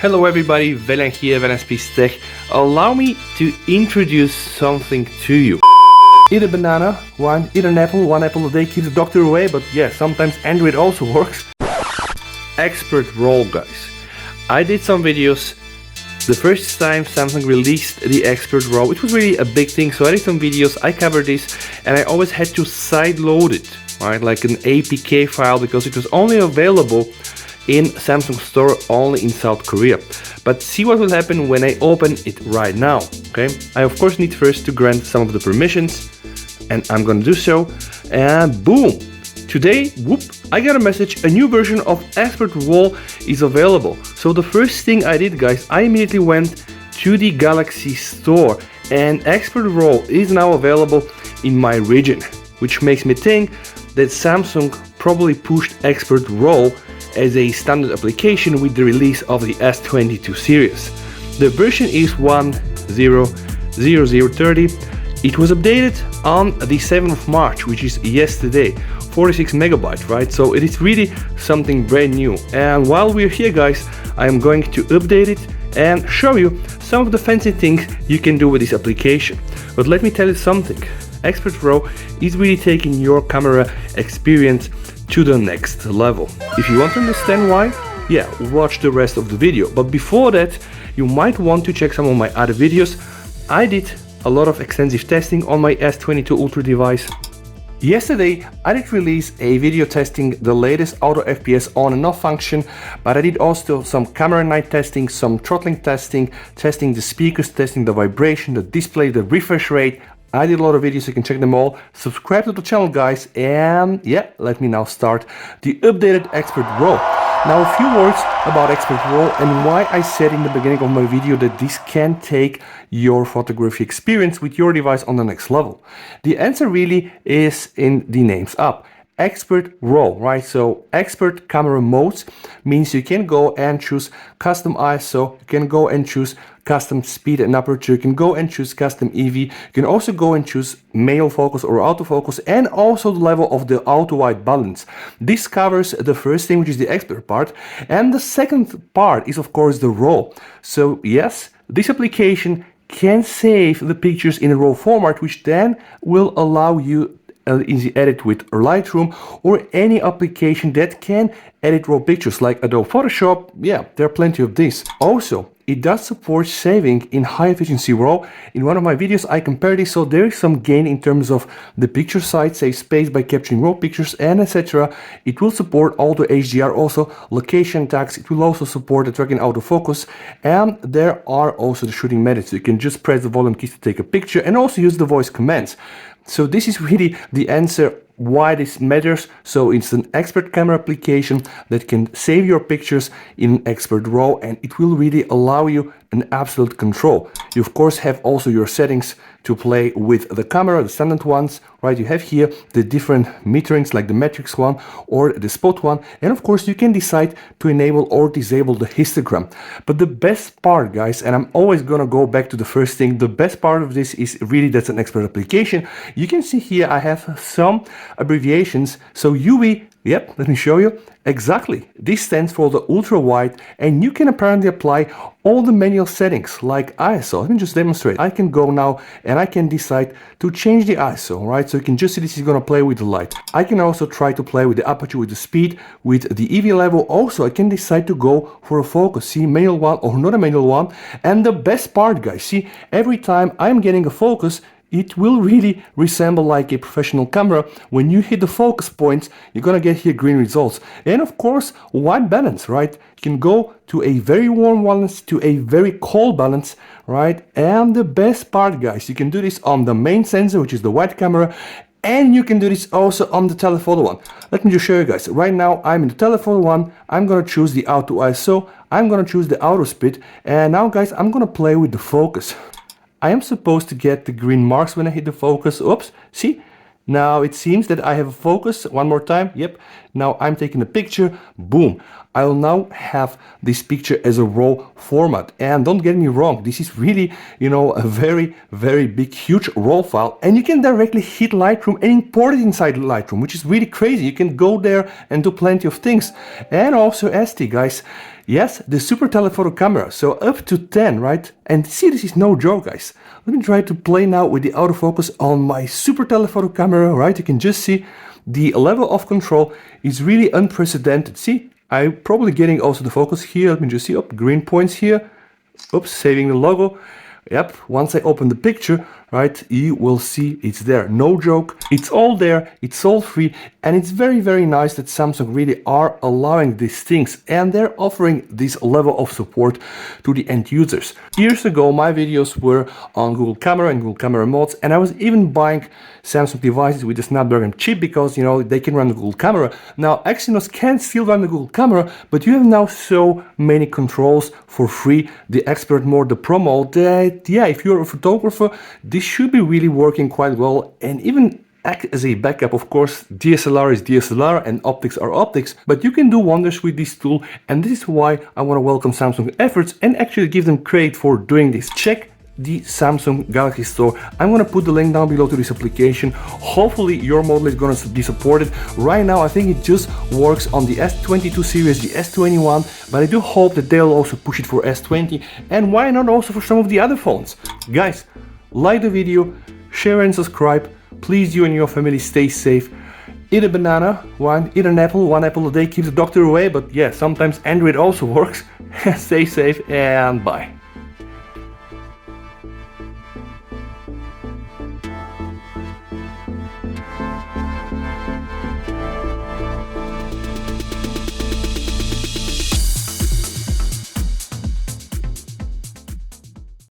Hello everybody, Velen here, Velen's Tech. Allow me to introduce something to you. Eat a banana, eat an apple, one apple a day keeps the doctor away, but yeah, sometimes Android also works. Expert RAW, guys. I did some videos. The first time Samsung released the Expert RAW, it was really a big thing, so I did some videos, I covered this, and I always had to sideload it, right, like an APK file, because it was only available in Samsung store only in South Korea. But see what will happen when I open it right now, okay? I of course need first to grant some of the permissions, and I'm gonna do so, and boom! Today, whoop, I got a message, a new version of Expert RAW is available. So the first thing I did, guys, I immediately went to the Galaxy store, and Expert RAW is now available in my region, which makes me think that Samsung probably pushed Expert RAW as a standard application with the release of the S22 series. The version is 1.0.0030. It was updated on the 7th of March, which is yesterday. 46 megabytes, right? So it is really something brand new. And while we're here, guys, I am going to update it and show you some of the fancy things you can do with this application. But let me tell you something. Expert RAW is really taking your camera experience to the next level. If you want to understand why, yeah, watch the rest of the video. But before that, you might want to check some of my other videos. I did a lot of extensive testing on my S22 Ultra device. Yesterday, I did release a video testing the latest auto FPS on and off function, but I did also some camera night testing, some throttling testing, testing the speakers, testing the vibration, the display, the refresh rate. I did a lot of videos, you can check them all. Subscribe to the channel, guys, and yeah, let me now start the updated Expert RAW. Now a few words about Expert RAW and why I said in the beginning of my video that this can take your photography experience with your device on the next level. The answer really is in the names up. Expert RAW, right? So expert camera modes means you can go and choose custom ISO, you can go and choose custom speed and aperture, you can go and choose custom EV, you can also go and choose manual focus or autofocus, and also the level of the auto white balance. This covers the first thing, which is the expert part, and the second part is of course the RAW. So yes, this application can save the pictures in a RAW format, which then will allow you easy edit with Lightroom or any application that can edit RAW pictures like Adobe Photoshop. Yeah, there are plenty of these. Also, it does support saving in high efficiency RAW. In one of my videos I compared this, so there is some gain in terms of the picture size, save space by capturing RAW pictures and etc. It will support auto HDR, also location tags. It will also support the tracking autofocus, and there are also the shooting methods. You can just press the volume keys to take a picture and also use the voice commands. So this is really the answer why this matters. So it's an expert camera application that can save your pictures in Expert RAW, and it will really allow you an absolute control. You of course have also your settings to play with the camera, the standard ones, right? You have here the different meterings like the matrix one or the spot one, and of course you can decide to enable or disable the histogram. But the best part, guys, and I'm always gonna go back to the first thing, the best part of this is really that's an expert application. You can see here I have some abbreviations. So UV, yep, let me show you. Exactly, this stands for the ultra wide, and you can apparently apply all the manual settings like ISO. Let me just demonstrate. I can go now and I can decide to change the ISO, right? So you can just see this is going to play with the light. I can also try to play with the aperture, with the speed, with the EV level. Also, I can decide to go for a focus, see, manual one or not a manual one. And the best part, guys, see, every time I'm getting a focus, it will really resemble like a professional camera. When you hit the focus points, you're gonna get here green results. And of course, white balance, right? You can go to a very warm balance to a very cold balance, right? And the best part, guys, you can do this on the main sensor, which is the white camera, and you can do this also on the telephoto one. Let me just show you guys. Right now, I'm in the telephoto one. I'm gonna choose the auto ISO. I'm gonna choose the auto speed. And now, guys, I'm gonna play with the focus. I am supposed to get the green marks when I hit the focus. Oops, see? Now it seems that I have a focus. One more time. Yep. Now I'm taking a picture. Boom. I will now have this picture as a RAW format. And don't get me wrong, this is really, you know, a very, very big, huge RAW file. And you can directly hit Lightroom and import it inside Lightroom, which is really crazy. You can go there and do plenty of things. And also SD, guys. Yes, the super telephoto camera, so up to 10, right? And see, this is no joke, guys. Let me try to play now with the autofocus on my super telephoto camera, right? You can just see the level of control is really unprecedented. See, I'm probably getting also the focus here. Let me just see, up green points here. Oops, saving the logo. Yep, once I open the picture, right, you will see it's there. No joke, it's all there, it's all free, and it's very, very nice that Samsung really are allowing these things and they're offering this level of support to the end users. Years ago, my videos were on Google Camera and Google Camera mods, and I was even buying Samsung devices with the Snapdragon chip because, you know, they can run the Google Camera. Now, Exynos can still run the Google Camera, but you have now so many controls for free, the Expert mode, the Pro mode, that, yeah, if you're a photographer, this should be really working quite well, and even act as a backup. Of course, DSLR is DSLR and optics are optics, but you can do wonders with this tool, and this is why I want to welcome Samsung efforts and actually give them credit for doing this. Check the Samsung Galaxy Store. I'm gonna put the link down below to this application. Hopefully your model is gonna be supported. Right now I think it just works on the S22 series, the S21, but I do hope that they'll also push it for S20, and why not also for some of the other phones. Guys, like the video, share and subscribe. Please, you and your family stay safe. Eat a banana, eat an apple, one apple a day keeps the doctor away, but yeah, sometimes Android also works. Stay safe and bye.